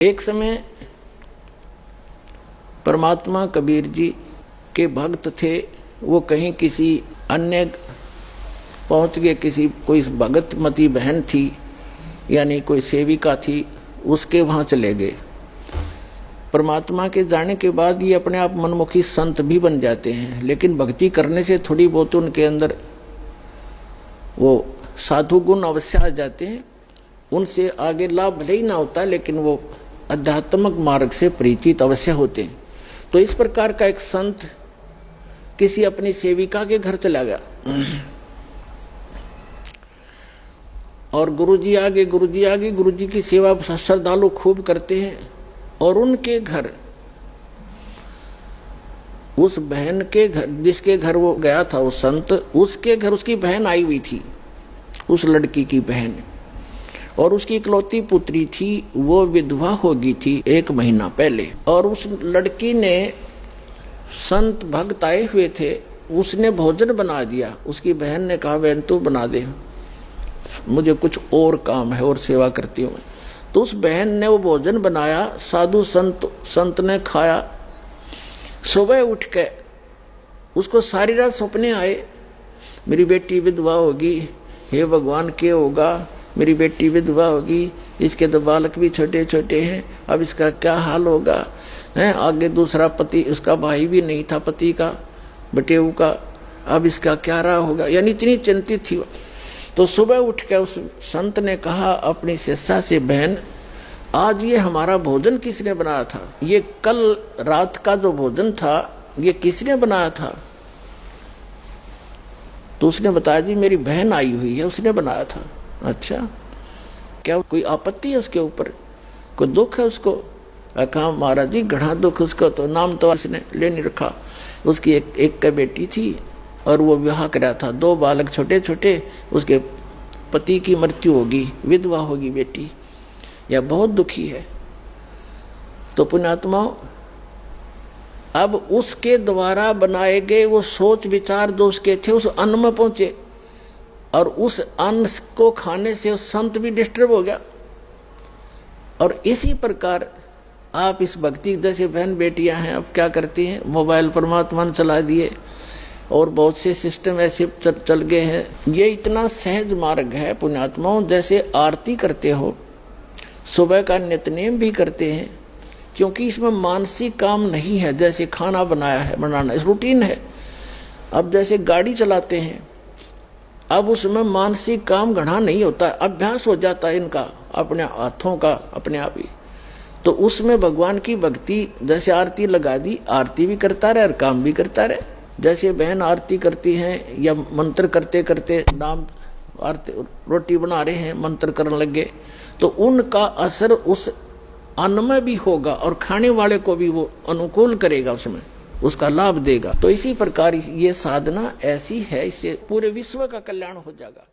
एक समय परमात्मा कबीर जी के भक्त थे। वो कहीं किसी अन्य पहुंच गए, किसी कोई भगतमती बहन थी यानी कोई सेविका थी, उसके वहां चले गए। परमात्मा के जाने के बाद ये अपने आप मनमुखी संत भी बन जाते हैं, लेकिन भक्ति करने से थोड़ी बहुत उनके अंदर वो साधु गुण अवश्य आ जाते हैं। उनसे आगे लाभ भले ही ना होता, लेकिन वो आध्यात्मिक मार्ग से परिचित अवश्य होते हैं। तो इस प्रकार का एक संत किसी अपनी सेविका के घर चला गया और गुरुजी आगे गुरुजी की सेवा श्रद्धालु खूब करते हैं। और उनके घर, उस बहन के घर जिसके घर वो गया था वो संत, उसके घर उसकी बहन आई हुई थी, उस लड़की की बहन, और उसकी इकलौती पुत्री थी। वो विधवा हो गई थी 1 महीना पहले। और उस लड़की ने, संत भक्त आए हुए थे, उसने भोजन बना दिया। उसकी बहन ने कहा, बहन तू बना दे, मुझे कुछ और काम है और सेवा करती हूँ। तो उस बहन ने वो भोजन बनाया, साधु संत ने खाया। सुबह उठ के उसको सारी रात सपने आए, मेरी बेटी विधवा होगी, हे भगवान क्या होगा, मेरी बेटी विधवा होगी, इसके तो बालक भी छोटे छोटे हैं, अब इसका क्या हाल होगा है। आगे दूसरा पति, उसका भाई भी नहीं था पति का, बटेऊ का, अब इसका क्या रहा होगा, यानी इतनी चिंतित थी। तो सुबह उठ के उस संत ने कहा अपनी शिष्या से, बहन आज ये हमारा भोजन किसने बनाया था, ये कल रात का जो भोजन था ये किसने बनाया था। तो उसने बताया, जी मेरी बहन आई हुई है, उसने बनाया था। अच्छा, क्या कोई आपत्ति है उसके ऊपर, कोई दुख है उसको? कहा महाराज जी घना दुख उसको, तो नाम तो उसने ले नहीं रखा। उसकी एक का बेटी थी और वो विवाह कराया था, 2 बालक छोटे छोटे, उसके पति की मृत्यु होगी, विधवा होगी बेटी, यह बहुत दुखी है। तो पुण्यात्माओं, अब उसके द्वारा बनाए गए वो सोच विचार जो उसके थे उस अन्न में पहुंचे, और उस अन्न को खाने से उस संत भी डिस्टर्ब हो गया। और इसी प्रकार आप इस भक्ति, जैसे बहन बेटियां हैं, अब क्या करती हैं, मोबाइल परमात्मा ने चला दिए और बहुत से सिस्टम ऐसे चल गए हैं। ये इतना सहज मार्ग है पुण्यात्माओं, जैसे आरती करते हो, सुबह का नित्यनेम भी करते हैं, क्योंकि इसमें मानसिक काम नहीं है। जैसे खाना बनाना रूटीन है। अब जैसे गाड़ी चलाते हैं, अब उसमें मानसिक काम घना नहीं होता, अभ्यास हो जाता है इनका, अपने हाथों का अपने आप ही। तो उसमें भगवान की भक्ति, जैसे आरती लगा दी, आरती भी करता रहे और काम भी करता रहे। जैसे बहन आरती करती हैं या मंत्र करते करते नाम आरती, रोटी बना रहे हैं, मंत्र करने लगे, तो उनका असर उस अन्न में भी होगा और खाने वाले को भी वो अनुकूल करेगा, उसमें उसका लाभ देगा। तो इसी प्रकार ये साधना ऐसी है, इससे पूरे विश्व का कल्याण हो जाएगा।